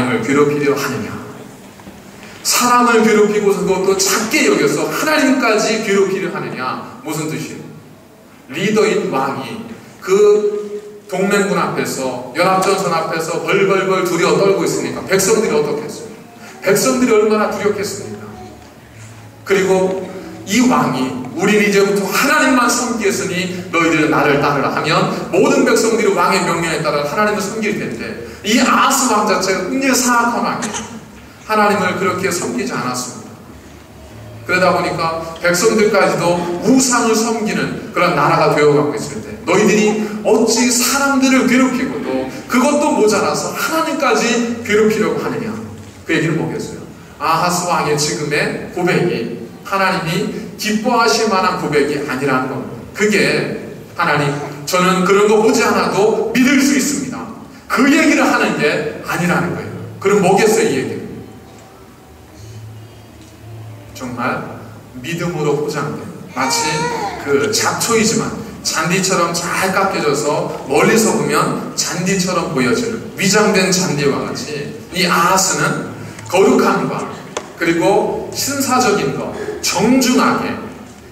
하나님을 괴롭히려 하느냐? 사람을 괴롭히고서 그것도 작게 여겨서 하나님까지 괴롭히려 하느냐? 무슨 뜻이에요? 리더인 왕이 그 동맹군 앞에서, 연합전선 앞에서 벌벌벌 두려워 떨고 있으니까 백성들이 어떻겠어요? 백성들이 얼마나 두렵겠습니까? 그리고 이 왕이 우리는 이제부터 하나님만 섬기겠으니 너희들은 나를 따르라 하면 모든 백성들이 왕의 명령에 따라 하나님을 섬길 텐데, 이 아하스 왕 자체가 굉장히 사악한 왕이에요. 하나님을 그렇게 섬기지 않았습니다. 그러다 보니까 백성들까지도 우상을 섬기는 그런 나라가 되어가고 있을 때, 너희들이 어찌 사람들을 괴롭히고도 그것도 모자라서 하나님까지 괴롭히려고 하느냐? 그 얘기는 뭐겠어요? 아하스 왕의 지금의 고백이 하나님이 기뻐하실 만한 고백이 아니라는 겁니다. 그게 하나님, 저는 그런 거 보지 않아도 믿을 수 있습니다, 그 얘기를 하는 게 아니라는 거예요. 그럼 뭐겠어요, 이 얘기는? 정말 믿음으로 포장된, 마치 그 잡초이지만 잔디처럼 잘 깎여져서 멀리서 보면 잔디처럼 보여지는 위장된 잔디와 같이, 이 아하스는 거룩함과 그리고 신사적인 것, 정중하게,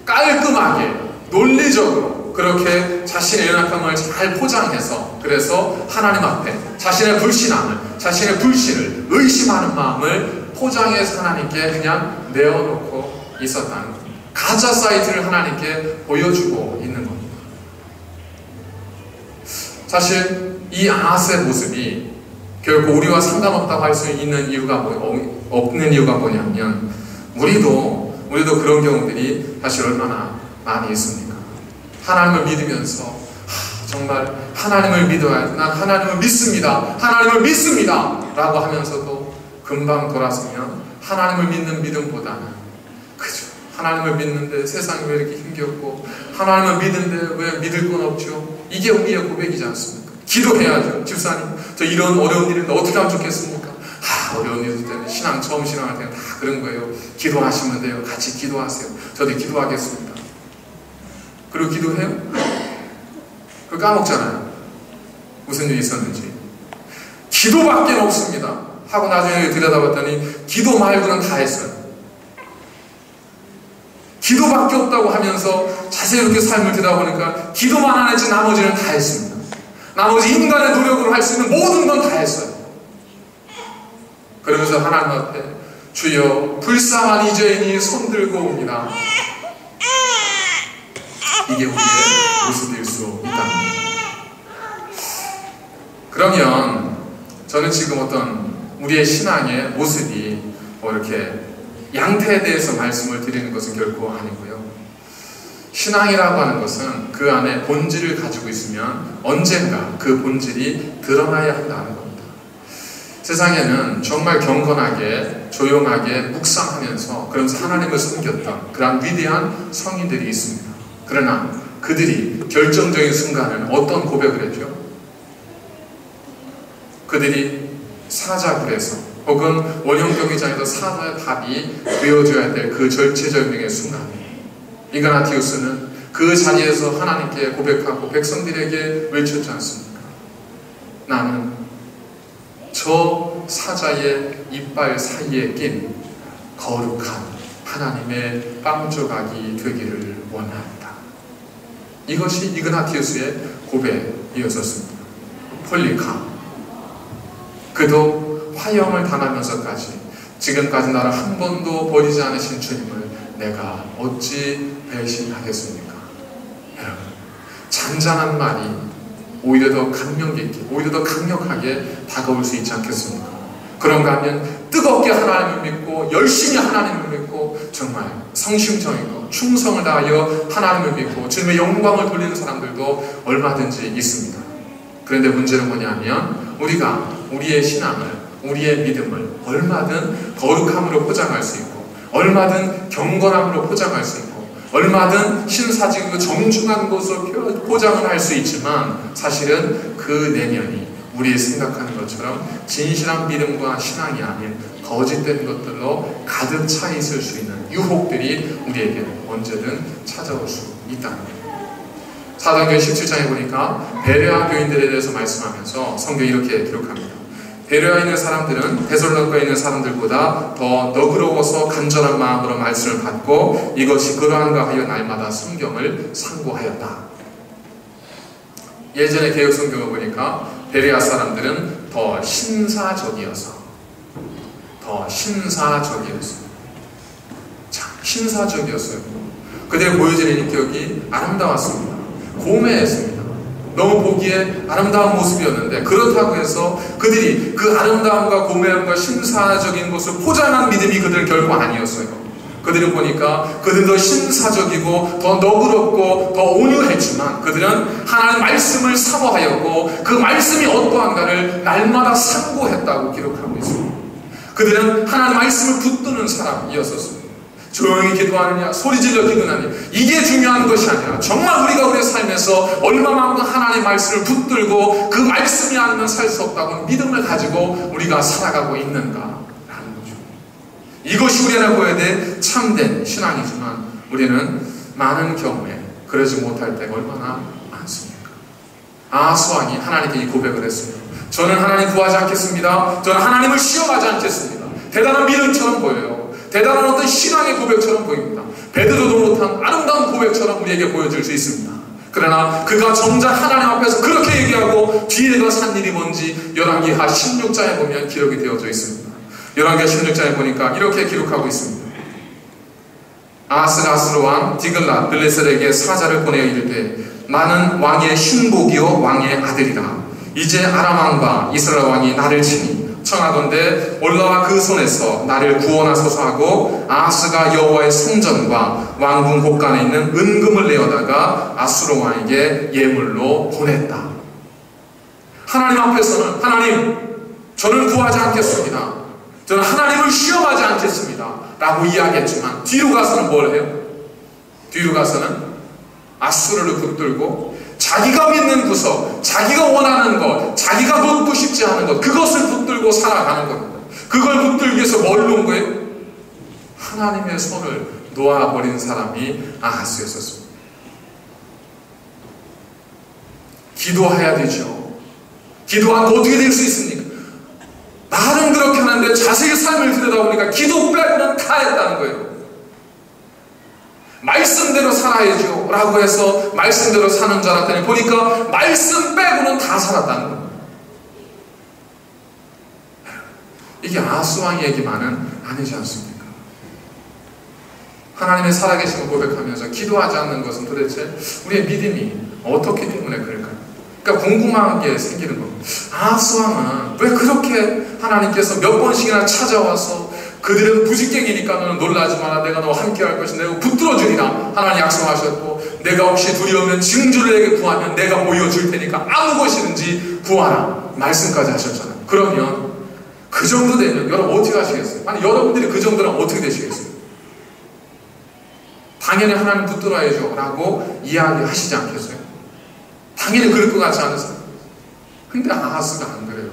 깔끔하게, 논리적으로 그렇게 자신의 연약함을 잘 포장해서, 그래서 하나님 앞에 자신의 불신함을, 자신의 불신을 의심하는 마음을 포장해서 하나님께 그냥 내어놓고 있었다는 겁니다. 가짜 사이트를 하나님께 보여주고 있는 겁니다. 사실 이 아하스의 모습이 결코 우리와 상관없다고 할 수 있는 이유가 없는 이유가 뭐냐면, 우리도 그런 경우들이 사실 얼마나 많이 있습니까? 하나님을 믿으면서 정말 하나님을 믿어야, 난 하나님을 믿습니다, 하나님을 믿습니다 라고 하면서도 금방 돌아서면 하나님을 믿는 믿음보다는, 그죠, 하나님을 믿는데 세상이 왜 이렇게 힘겹고, 하나님을 믿는데 왜 믿을 건 없죠? 이게 우리의 고백이지 않습니까? 기도해야죠. 집사님, 저 이런 어려운 일인데 어떻게 하면 좋겠습니까? 어려운 일 때는 처음 신앙할 때는 다 그런 거예요. 기도하시면 돼요. 같이 기도하세요. 저도 기도하겠습니다. 그리고 기도해요? 그거 까먹잖아요. 무슨 일이 있었는지. 기도밖에 없습니다 하고 나중에 들여다봤더니 기도 말고는 다 했어요. 기도밖에 없다고 하면서 자세히 이렇게 삶을 들여다보니까 기도만 안 했지 나머지는 다 했습니다. 나머지 인간의 노력으로 할 수 있는 모든 건 다 했어요. 그러면서 하나님 앞에, 주여 불쌍한 이 죄인이 손들고 옵니다, 이게 우리의 모습일 수 있답니다. 그러면 저는 지금 어떤 우리의 신앙의 모습이 뭐 이렇게 양태에 대해서 말씀을 드리는 것은 결코 아니고요. 신앙이라고 하는 것은 그 안에 본질을 가지고 있으면 언젠가 그 본질이 드러나야 한다는 겁니다. 세상에는 정말 경건하게, 조용하게 묵상하면서 그러면서 하나님을 섬겼던 그런 위대한 성인들이 있습니다. 그러나 그들이 결정적인 순간에는 어떤 고백을 했죠? 그들이 사자굴에서 혹은 원형경기장에서 사자의 답이 되어줘야 될 그 절체절명의 순간에 이그나티우스는 그 자리에서 하나님께 고백하고 백성들에게 외쳤지 않습니까? 나는 저 사자의 이빨 사이에 낀 거룩한 하나님의 빵조각이 되기를 원한다. 이것이 이그나티우스의 고백이었습니다. 폴리카, 그도 화형을 당하면서까지 지금까지 나를 한 번도 버리지 않으신 주님을 내가 어찌 배신하겠습니까? 여러분, 잔잔한 말이 오히려 더 감명 깊게, 오히려 더 강력하게 다가올 수 있지 않겠습니까? 그런가 하면 뜨겁게 하나님을 믿고 열심히 하나님을 믿고 정말 성심성의고 충성을 다하여 하나님을 믿고 주님의 영광을 돌리는 사람들도 얼마든지 있습니다. 그런데 문제는 뭐냐면 우리가 우리의 신앙을, 우리의 믿음을 얼마든 거룩함으로 포장할 수 있고 얼마든 경건함으로 포장할 수 있고 얼마든 신사직이고 정중한 것으로 포장을 할 수 있지만 사실은 그 내면이 우리 생각하는 것처럼 진실한 믿음과 신앙이 아닌 거짓된 것들로 가득 차 있을 수 있는 유혹들이 우리에게 언제든 찾아올 수 있다는 거예요. 사도행전 17장에 보니까 베레아 교인들에 대해서 말씀하면서 성경이 이렇게 기록합니다. 베레아에 있는 사람들은 데살로니가에 있는 사람들보다 더 너그러워서 간절한 마음으로 말씀을 받고 이것이 그러한가 하여 날마다 성경을 상고하였다. 예전에 개역 성경을 보니까 베레아 사람들은 더 신사적이어서 참 신사적이었어요. 그들의 보여지는 인격이 아름다웠습니다. 고매했습니다. 너무 보기에 아름다운 모습이었는데 그렇다고 해서 그들이 그 아름다움과 고매함과 신사적인 것을 포장한 믿음이 그들 결코 아니었어요. 그들을 보니까 그들은 더 신사적이고 더 너그럽고 더 온유했지만 그들은 하나님의 말씀을 사모하였고 그 말씀이 어떠한가를 날마다 상고했다고 기록하고 있습니다. 그들은 하나님의 말씀을 붙드는 사람이었었습니다. 조용히 기도하느냐 소리질러 기도하느냐 이게 중요한 것이 아니라 정말 우리가 우리의 삶에서 얼마만큼 하나님의 말씀을 붙들고 그 말씀이 아니면 살 수 없다고 믿음을 가지고 우리가 살아가고 있는가라는 거죠. 이것이 우리가 보여야 될 참된 신앙이지만 우리는 많은 경우에 그러지 못할 때가 얼마나 많습니까? 아하스왕이 하나님께 이 고백을 했습니다. 저는 하나님 구하지 않겠습니다. 저는 하나님을 시험하지 않겠습니다. 대단한 믿음처럼 보여요. 대단한 어떤 신앙의 고백처럼 보입니다. 베드로도 못한 아름다운 고백처럼 우리에게 보여질 수 있습니다. 그러나 그가 정작 하나님 앞에서 그렇게 얘기하고 뒤에 가서 산 일이 뭔지 열왕기하 16장에 보면 기록이 되어져 있습니다. 열왕기하 16장에 보니까 이렇게 기록하고 있습니다. 아하스가 아수르 왕 디글랏 빌레셀에게 사자를 보내어 이르되 나는 왕의 신복이요 왕의 아들이라. 이제 아람 왕과 이스라엘 왕이 나를 치니 청하건대 올라와 그 손에서 나를 구원하소서 하고 아하스가 여호와의 성전과 왕궁 곳간에 있는 은금을 내어다가 아수르 왕에게 예물로 보냈다. 하나님 앞에서는 하나님 저는 구하지 않겠습니다. 저는 하나님을 시험하지 않겠습니다 라고 이야기했지만 뒤로 가서는 뭘 해요? 뒤로 가서는 아수르를 붙들고 자기가 믿는 구석, 자기가 원하는 것, 자기가 놓고 싶지 않은 것, 그것을 붙들고 살아가는 겁니다. 그걸 붙들기 위해서 뭘 놓은 거예요? 하나님의 손을 놓아버린 사람이 아하스였었습니다. 기도해야 되죠. 기도하고 어떻게 될 수 있습니까? 말은 그렇게 하는데 자세히 삶을 들여다보니까 기도 빼고는 다 했다는 거예요. 말씀대로 살아야죠 라고 해서 말씀대로 사는 줄 알았더니 보니까 말씀 빼고는 다 살았다는 겁니다. 이게 아하스 왕의 얘기만은 아니지 않습니까? 하나님의 살아계심을 고백하면서 기도하지 않는 것은 도대체 우리의 믿음이 어떻기 때문에 그럴까요? 그러니까 궁금한 게 생기는 겁니다. 아하스 왕은 왜 그렇게 하나님께서 몇 번씩이나 찾아와서 그들은 부직갱이니까 너는 놀라지 마라. 내가 너와 함께 할 것이 내가 붙들어 주리라. 하나님 약속하셨고 내가 혹시 두려우면 징조를 내게 구하면 내가 보여줄 테니까 아무 것이든지 구하라. 말씀까지 하셨잖아요. 그러면 그 정도 되면 여러분 어떻게 하시겠어요? 아니 여러분들이 그 정도라면 어떻게 되시겠어요? 당연히 하나님 붙들어야죠 라고 이야기하시지 않겠어요? 당연히 그럴 것 같지 않으세요? 근데 아하스가 안 그래요.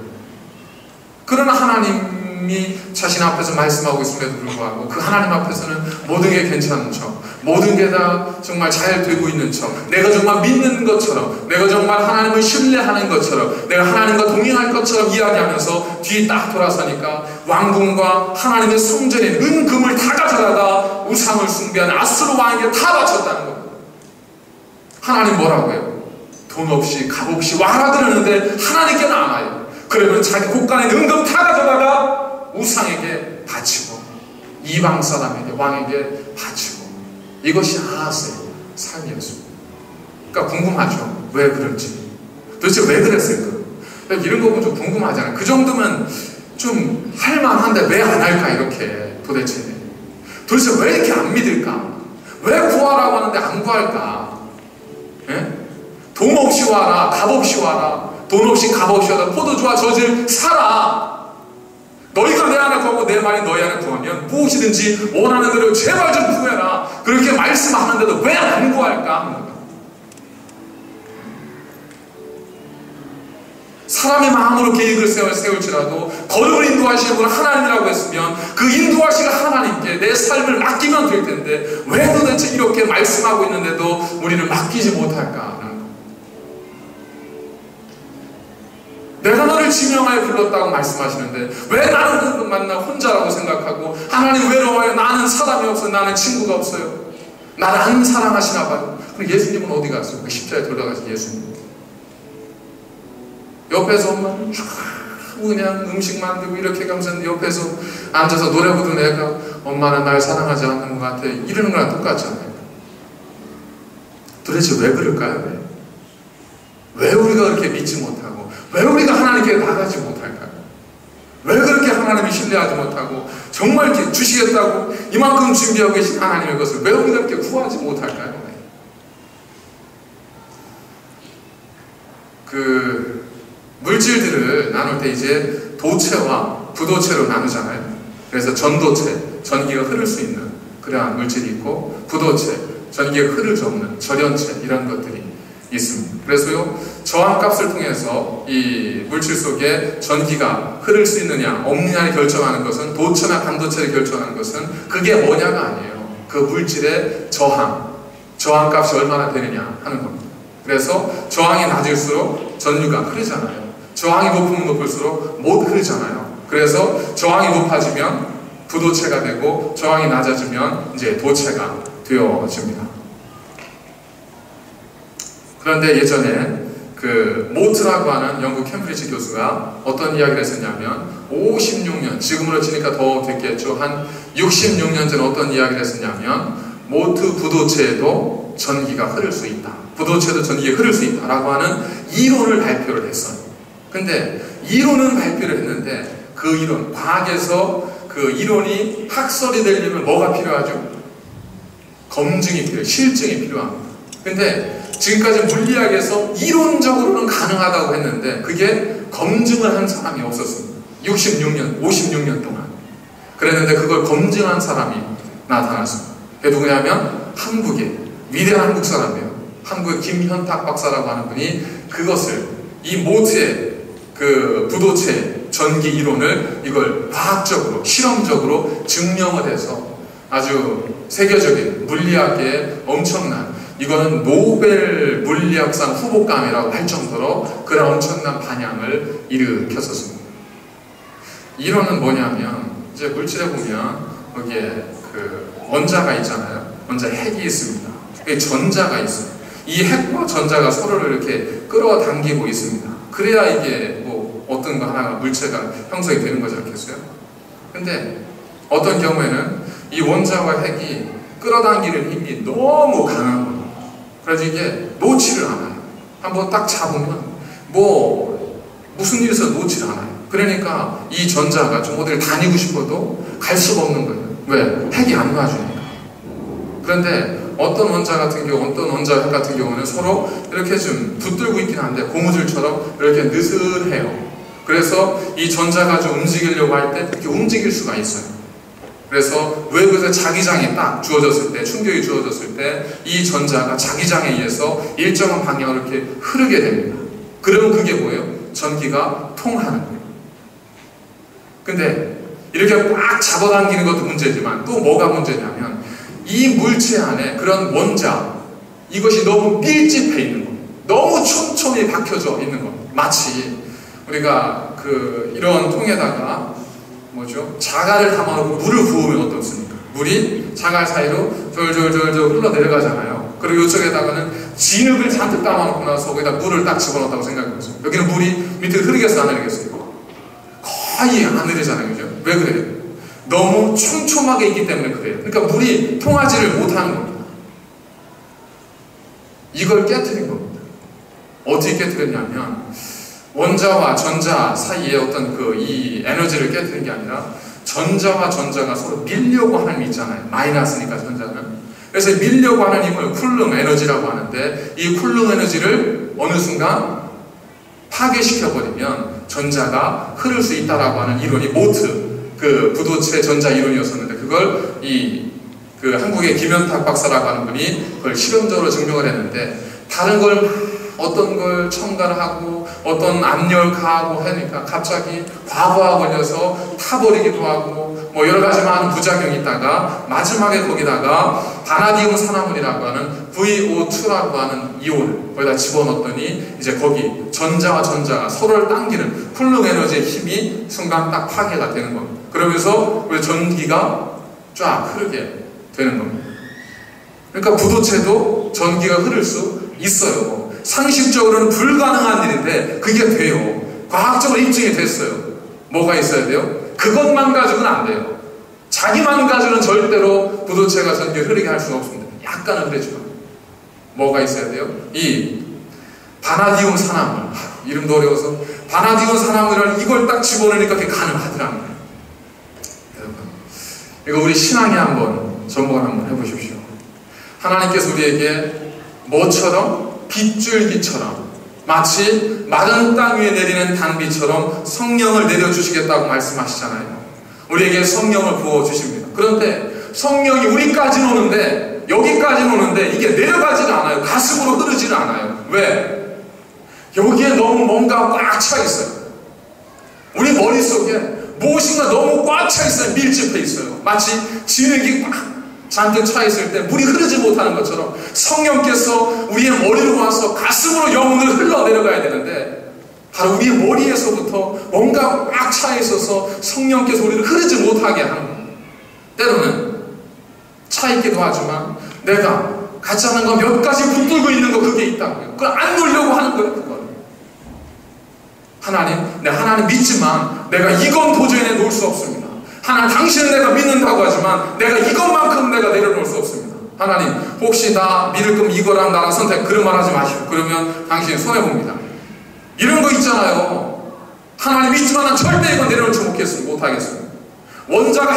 그러나 하나님이 자신 앞에서 말씀하고 있음에도 불구하고 그 하나님 앞에서는 모든 게 괜찮은 척, 모든 게 다 정말 잘 되고 있는 척, 내가 정말 믿는 것처럼, 내가 정말 하나님을 신뢰하는 것처럼, 내가 하나님과 동행할 것처럼 이야기하면서 뒤에 딱 돌아서니까 왕궁과 하나님의 성전에 은금을 다 가져다가 우상을 숭배하는 아수르 왕에게 다 바쳤다는 겁니다. 하나님 뭐라고 해요? 돈 없이 값 없이 와라 그러는데 하나님께는 안 와요. 그러면 자기 곳간에 은금 다 가져다가 우상에게 바치고 이방 사람에게 왕에게 바치고 이것이 아하스의 삶이었습니다. 그러니까 궁금하죠. 왜 그런지. 도대체 왜 그랬을까? 이런 거 보면 좀 궁금하잖아요. 그 정도면 좀 할만한데 왜 안 할까 이렇게 도대체 왜 이렇게 안 믿을까? 왜 구하라고 하는데 안 구할까? 예? 돈 없이 와라, 값 없이 와라. 돈 없이 값 없이 와라. 포도주와 젖을 사라. 너희가 내 안에 구하고 내 말이 너희 안에 구하면 무엇이든지 원하는 대로 제발 좀 구해라. 그렇게 말씀하는데도 왜 안 구할까? 사람의 마음으로 계획을 세울지라도 걸음을 인도하시는 분은 하나님이라고 했으면 그 인도하시는 하나님께 내 삶을 맡기면 될 텐데 왜 도대체 이렇게 말씀하고 있는데도 우리는 맡기지 못할까? 내가 너를 지명하여 불렀다고 말씀하시는데 왜 나는 그 만나 혼자라고 생각하고 하나님 외로워요. 나는 사람이 없어요. 나는 친구가 없어요. 나를 안 사랑하시나 봐요. 그럼 예수님은 어디 갔어요? 그 십자가에 돌아가신 예수님. 옆에서 엄마는 쫙 그냥 음식 만들고 이렇게 가면서 옆에서 앉아서 노래 부르는 애가 엄마는 날 사랑하지 않는 것 같아. 이러는 거랑 똑같잖아요. 도대체 왜 그럴까요? 왜 우리가 그렇게 믿지 못하고 왜 우리가 하나님께 나가지 못할까요? 왜 그렇게 하나님을 신뢰하지 못하고 정말 이렇게 주시겠다고 이만큼 준비하고 계신 하나님의 것을 왜 우리가 이렇게 구하지 못할까요? 그 물질들을 나눌 때 이제 도체와 부도체로 나누잖아요. 그래서 전도체, 전기가 흐를 수 있는 그러한 물질이 있고 부도체, 전기가 흐를 수 없는 절연체 이런 것들이 있습니다. 그래서요 저항값을 통해서 이 물질 속에 전기가 흐를 수 있느냐 없느냐를 결정하는 것은 도체나 반도체를 결정하는 것은 그게 뭐냐가 아니에요. 그 물질의 저항값이 얼마나 되느냐 하는 겁니다. 그래서 저항이 낮을수록 전류가 흐르잖아요. 저항이 높으면 높을수록 못 흐르잖아요. 그래서 저항이 높아지면 부도체가 되고 저항이 낮아지면 이제 도체가 되어집니다. 그런데 예전에 그 모트라고 하는 영국 캠브리지 교수가 어떤 이야기를 했었냐면 56년, 지금으로 치니까 더 됐겠죠. 한 66년 전에 어떤 이야기를 했었냐면 모트 부도체에도 전기가 흐를 수 있다. 부도체도 전기가 흐를 수 있다라고 하는 이론을 발표를 했어요. 근데 이론은 발표를 했는데 그 이론, 과학에서 그 이론이 학설이 되려면 뭐가 필요하죠? 검증이 필요해요. 실증이 필요합니다. 근데 지금까지 물리학에서 이론적으로는 가능하다고 했는데 그게 검증을 한 사람이 없었습니다. 56년, 56년 동안. 그랬는데 그걸 검증한 사람이 나타났습니다. 그게 누구냐면 한국의 위대한 한국 사람이에요. 한국의 김현탁 박사라고 하는 분이 그것을 이 모트의 그 부도체 전기 이론을 이걸 과학적으로 실험적으로 증명을 해서 아주 세계적인 물리학계에 엄청난 이거는 노벨 물리학상 후보감이라고 할 정도로 그런 엄청난 반향을 일으켰었습니다. 이론은 뭐냐면 이제 물질에 보면 거기에 그 원자가 있잖아요. 원자 핵이 있습니다. 여기 전자가 있어요. 이 핵과 전자가 서로를 이렇게 끌어당기고 있습니다. 그래야 이게 뭐 어떤 거 하나가 물체가 형성이 되는 거지 않겠어요? 근데 어떤 경우에는 이 원자와 핵이 끌어당기는 힘이 너무 강한 거예요. 그래서 이게 놓지를 않아요. 한번 딱 잡으면 뭐 무슨 일이 있어도 놓지를 않아요. 그러니까 이 전자가 좀 어디를 다니고 싶어도 갈 수가 없는 거예요. 왜? 핵이 안 놔주니까. 그런데 어떤 원자 같은 경우, 어떤 원자 핵 같은 경우는 서로 이렇게 좀 붙들고 있긴 한데 고무줄처럼 이렇게 느슨해요. 그래서 이 전자가 좀 움직이려고 할 때 이렇게 움직일 수가 있어요. 그래서 외부에서 자기장이 딱 주어졌을 때, 충격이 주어졌을 때 이 전자가 자기장에 의해서 일정한 방향으로 이렇게 흐르게 됩니다. 그러면 그게 뭐예요? 전기가 통하는 거예요. 근데 이렇게 꽉 잡아당기는 것도 문제지만 또 뭐가 문제냐면 이 물체 안에 그런 원자, 이것이 너무 밀집해 있는 겁니다. 너무 촘촘히 박혀져 있는 겁니다. 마치 우리가 이런 통에다가 뭐죠? 자갈을 담아놓고 물을 부으면 어떻습니까? 물이 자갈 사이로 졸졸졸 흘러내려가잖아요. 그리고 이쪽에다가는 진흙을 잔뜩 담아놓고 나서 거기다 물을 딱 집어넣었다고 생각해보세요. 여기는 물이 밑으로 흐르겠어요? 안 흐르겠어요? 거의 안 흐르잖아요. 그죠? 왜 그래요? 너무 촘촘하게 있기 때문에 그래요. 그러니까 물이 통하지를 못하는 겁니다. 이걸 깨트린 겁니다. 어떻게 깨트렸냐면 원자와 전자 사이에 어떤 이 에너지를 깨트린 게 아니라 전자와 전자가 서로 밀려고 하는 힘이 있잖아요. 마이너스니까 전자는. 그래서 밀려고 하는 힘을 쿨름 에너지라고 하는데 이 쿨름 에너지를 어느 순간 파괴시켜버리면 전자가 흐를 수 있다라고 하는 이론이 모트 부도체 전자 이론이었었는데 그걸 한국의 김현탁 박사라고 하는 분이 그걸 실험적으로 증명을 했는데 다른 걸 어떤 걸 첨가를 하고 어떤 압력을 가하고 하니까 갑자기 과부하 걸려서 타버리기도 하고 뭐 여러 가지 많은 부작용이 있다가 마지막에 거기다가 바나디움 산화물이라고 하는 VO2라고 하는 이온을 거기다 집어넣었더니 이제 거기 전자와 전자가 서로를 당기는 쿨링 에너지의 힘이 순간 딱 파괴가 되는 겁니다. 그러면서 전기가 쫙 흐르게 되는 겁니다. 그러니까 부도체도 전기가 흐를 수 있어요. 상식적으로는 불가능한 일인데 그게 돼요. 과학적으로 입증이 됐어요. 뭐가 있어야 돼요? 그것만 가지고는 안 돼요. 자기만 가지고는 절대로 부도체가 전기를 흐르게 할 수는 없습니다. 약간은 그렇지만 뭐가 있어야 돼요? 이 바나디움 산화물, 이름도 어려워서 바나디움 산화물을 이걸 딱 집어넣으니까 그게 가능하더라고요. 여러분, 이거 우리 신앙에 한번 접목을 한번 해보십시오. 하나님께서 우리에게 뭐처럼? 빗줄기처럼 마치 마른 땅 위에 내리는 단비처럼 성령을 내려주시겠다고 말씀하시잖아요. 우리에게 성령을 부어주십니다. 그런데 성령이 우리까지는 오는데 여기까지는 오는데 이게 내려가지는 않아요. 가슴으로 흐르지는 않아요. 왜? 여기에 너무 뭔가 꽉 차 있어요. 우리 머릿속에 무엇인가 너무 꽉 차 있어요. 밀집해 있어요. 마치 진흙이 꽉 잔뜩 차 있을 때 물이 흐르지 못하는 것처럼 성령께서 우리의 머리로 와서 가슴으로 영혼을 흘러내려가야 되는데 바로 우리의 머리에서부터 뭔가 꽉 차 있어서 성령께서 우리를 흐르지 못하게 하는 거예요. 때로는 차 있기도 하지만 내가 같이 하는 거 몇 가지 붙들고 있는 거 그게 있다고요. 그걸 안 놓으려고 하는 거예요. 그걸. 하나님 믿지만 내가 이건 도저히 내놓을 수 없습니다. 하나님 당신은 내가 믿는다고 하지만 내가 이것만큼 내가 내려놓을 수 없습니다. 하나님 혹시 나 믿을 거면 이거랑 나랑 선택 그런 말 하지 마시고 그러면 당신이 손해봅니다. 이런 거 있잖아요. 하나님 믿지만 난 절대 이건 내려놓지 못하겠습니다. 원자가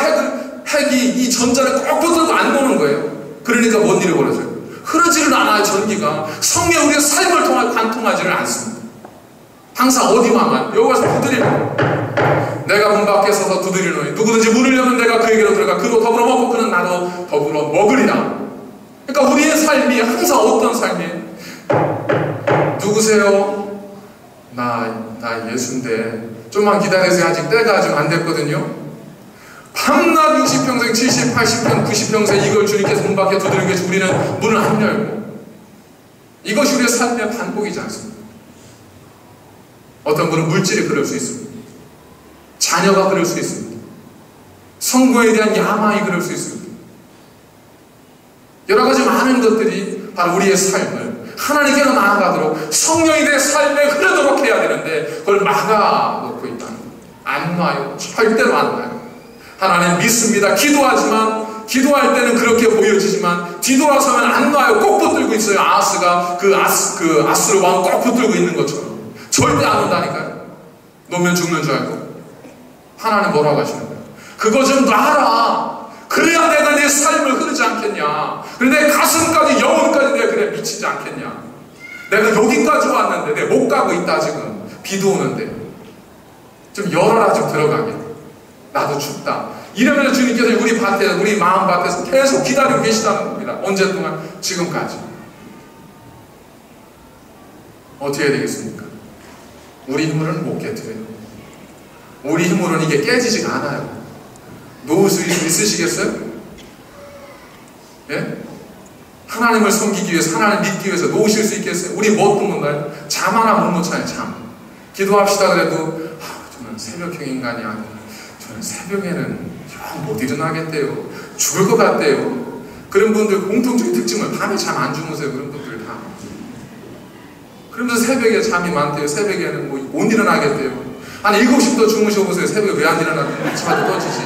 핵이 이 전자를 꼭 붙들고 안 노는 거예요. 그러니까 뭔 일이 벌어져요? 흐르지를 않아요. 전기가 성령 우리의 삶을 통해 관통하지를 않습니다. 항상 어디 와만 여기 와서 두드리는 내가 문 밖에 서서 두드리노니 누구든지 문을 열면 내가 그에게로 들어가 그로 더불어 먹고 그는 나도 더불어 먹으리라. 그러니까 우리의 삶이 항상 어떤 삶이에요? 누구세요? 나 예수인데 좀만 기다리세요. 아직 때가 아직 안 됐거든요. 밤낮 60평생 70, 80평, 90평생 이걸 주님께서 문 밖에 두드리고 계시고 우리는 문을 안 열고 이것이 우리의 삶의 반복이지 않습니까? 어떤 분은 물질이 그럴 수 있습니다. 자녀가 그럴 수 있습니다. 성부에 대한 야망이 그럴 수 있습니다. 여러 가지 많은 것들이 바로 우리의 삶을 하나님께로 나아가도록 성령이 내 삶에 흐르도록 해야 되는데 그걸 막아놓고 있다는 거예요. 안 놔요. 절대로 안 놔요. 하나님 믿습니다. 기도하지만 기도할 때는 그렇게 보여지지만 뒤돌아서면 안 놔요. 꼭 붙들고 있어요. 아하스가 그 아스를 왕 꼭 붙들고 있는 것처럼 절대 안 온다니까요. 놓으면 죽는 줄 알고. 하나님 뭐라고 하시는 거예요? 그거 좀 놔라. 그래야 내가 내 삶을 흐르지 않겠냐. 그래 내 가슴까지 영혼까지 내가 그래 미치지 않겠냐. 내가 여기까지 왔는데 내가 못 가고 있다 지금. 비도 오는데 좀 열어라. 좀 들어가게. 나도 춥다. 이러면서 주님께서 우리 밭에 우리 마음밭에서 계속 기다리고 계시다는 겁니다. 언제 동안? 지금까지. 어떻게 해야 되겠습니까? 우리 힘으로는 못 깨트려요. 우리 힘으로는 이게 깨지지가 않아요. 놓을 수 있으시겠어요? 예? 하나님을 섬기기 위해서 하나님을 믿기 위해서 놓으실 수 있겠어요? 우리 뭐 어떤 건가요? 잠 하나 못 놓잖아요. 잠. 기도합시다 그래도 저는 새벽형 인간이 아니라 저는 새벽에는 영 못 일어나겠대요. 죽을 것 같대요. 그런 분들 공통적인 특징을 밤에 잠 안 주무세요. 그런 분들 다. 그러면서 새벽에 잠이 많대요. 새벽에는 뭐 못 일어나겠대요. 한 7시부터 주무셔보세요. 새벽에 왜 안 일어나고 아침마다 떠지지.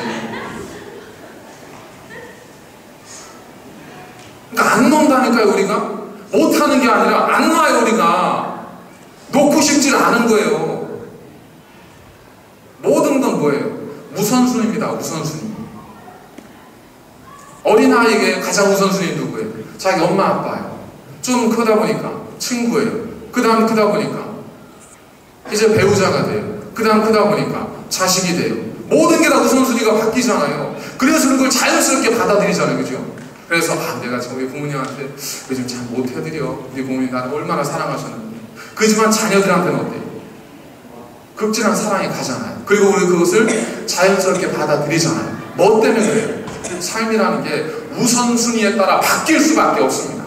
그러니까 안 논다니까요. 우리가 못하는 게 아니라 안 놔요. 우리가 놓고 싶지 않은 거예요. 모든 건 뭐예요? 우선순위입니다. 우선순위. 어린아이에게 가장 우선순위 누구예요? 자기 엄마 아빠예요. 좀 크다 보니까 친구예요. 그 다음 크다 보니까 이제 배우자가 돼요. 그 다음 크다 보니까 자식이 돼요. 모든 게 다 우선순위가 바뀌잖아요. 그래서 그걸 자연스럽게 받아들이잖아요. 그죠? 그래서 내가 저희 부모님한테 요즘 잘 못해드려. 우리 부모님 나를 얼마나 사랑하셨는데 그렇지만 자녀들한테는 어때요? 극진한 사랑이 가잖아요. 그리고 우리 그것을 자연스럽게 받아들이잖아요. 뭐 때문에 그래요? 삶이라는 게 우선순위에 따라 바뀔 수밖에 없습니다.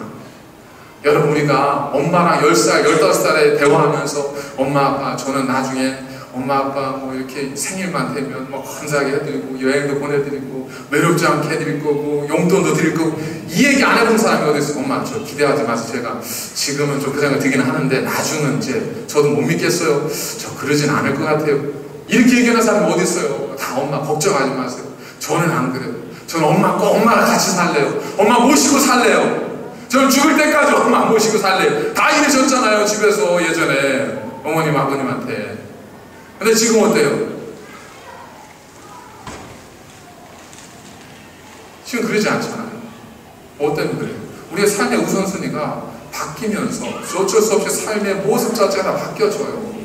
여러분, 우리가 엄마랑 10살, 15살에 대화하면서 엄마, 아빠, 저는 나중에 엄마, 아빠 뭐 이렇게 생일만 되면 뭐 감사하게 해드리고 여행도 보내드리고 외롭지 않게 해드릴 거고 용돈도 드릴 거고, 이 얘기 안 해본 사람이 어디 있어? 엄마, 저 기대하지 마세요. 제가 지금은 좀 그 생각 들긴 하는데 나중은 이제 저도 못 믿겠어요. 저 그러진 않을 것 같아요. 이렇게 얘기하는 사람이 어디 있어요? 다 엄마 걱정하지 마세요. 저는 안 그래요. 저는 엄마랑 같이 살래요. 엄마 모시고 살래요. 저는 죽을 때까지 엄마 모시고 살래요. 다 이러셨잖아요, 집에서 예전에 어머님, 아버님한테. 근데 지금 어때요? 지금 그러지 않잖아요. 뭐 때문에 그래요? 우리의 삶의 우선순위가 바뀌면서 어쩔 수 없이 삶의 모습 자체가 다 바뀌어져요.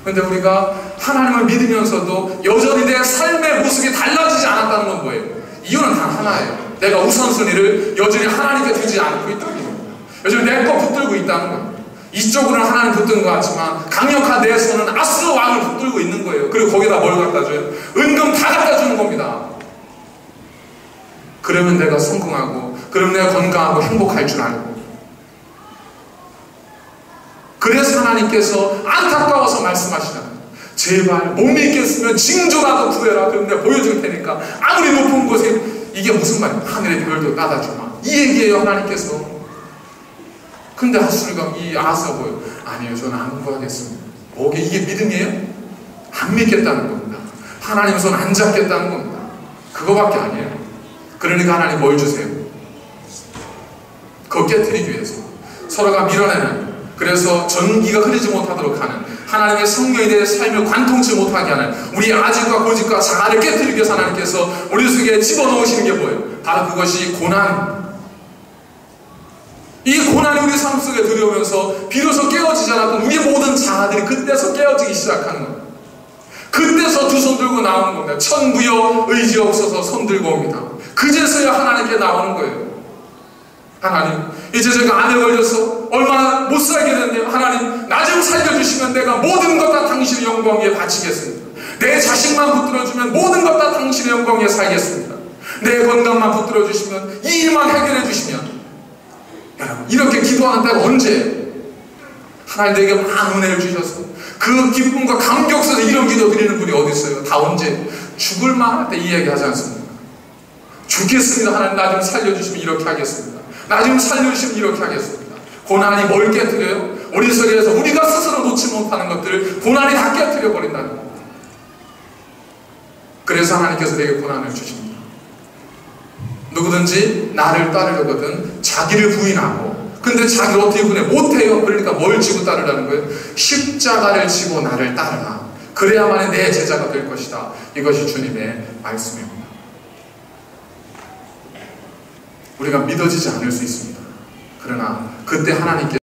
근데 우리가 하나님을 믿으면서도 여전히 내 삶의 모습이 달라지지 않았다는 건 뭐예요? 이유는 단 하나예요. 내가 우선순위를 여전히 하나님께 두지 않고 있다는 겁니다. 여전히 내 거 붙들고 있다는 겁니다. 이쪽으로는 하나님 붙든 것 같지만 강력한 내 손은 아스로 왕을 붙들고 있는 거예요. 그리고 거기다 뭘 갖다 줘요? 은금 다 갖다 주는 겁니다. 그러면 내가 성공하고, 그러면 내가 건강하고 행복할 줄 알고. 그래서 하나님께서 안타까워서 말씀하시잖아요. 제발 못 믿겠으면 징조라도 구해라. 그럼 내가 보여줄 테니까. 아무리 높은 곳에, 이게 무슨 말이야? 하늘의 별도 따다 주마. 이 얘기예요, 하나님께서. 근데 이 아하스가 뭐예요? 아니에요, 저는 안 구하겠습니다. 뭐게 이게 믿음이에요? 안 믿겠다는 겁니다. 하나님 손 안 잡겠다는 겁니다. 그거밖에 아니에요. 그러니까 하나님 뭘 주세요? 그거 깨트리기 위해서 서로가 밀어내는, 그래서 전기가 흐르지 못하도록 하는, 하나님의 성령에 대해 삶을 관통치 못하게 하는 우리 아직과 고집과 자아를 깨트리기 위해서 하나님께서 우리 속에 집어넣으시는 게 뭐예요? 바로 그것이 고난. 이 고난이 우리 삶 속에 들어오면서 비로소 깨어지지 않았던 우리 모든 자아들이 그때서 깨어지기 시작하는 겁니다. 그때서 두 손 들고 나오는 겁니다. 천부여 의지 없어서 손 들고 옵니다. 그제서야 하나님께 나오는 거예요. 하나님, 이제 제가 암에 걸려서 얼마나 못 살게 됐네요. 하나님, 나 좀 살려주시면 내가 모든 것 다 당신의 영광 위에 바치겠습니다. 내 자식만 붙들어주면 모든 것 다 당신의 영광 위에 살겠습니다. 내 건강만 붙들어주시면, 이 일만 해결해 주시면. 여러분, 이렇게 기도하는 때가 언제예요? 하나님 내게 많은 은혜를 주셔서 그 기쁨과 감격 속에서 이런 기도 드리는 분이 어디 있어요? 다 언제? 죽을 만할 때 이 얘기 하지 않습니까? 죽겠습니다. 하나님, 나 좀 살려주시면 이렇게 하겠습니다. 나 좀 살려주시면 이렇게 하겠습니다. 고난이 뭘 깨뜨려요? 우리 속에서 우리가 스스로 놓지 못하는 것들을 고난이 다 깨뜨려 버린다는 겁니다. 그래서 하나님께서 내게 고난을 주십니다. 누구든지 나를 따르려거든 자기를 부인하고. 근데 자기를 어떻게 부인해? 못해요. 그러니까 뭘 지고 따르라는 거예요? 십자가를 지고 나를 따르라. 그래야만 내 제자가 될 것이다. 이것이 주님의 말씀입니다. 우리가 믿어지지 않을 수 있습니다. 그러나 그때 하나님께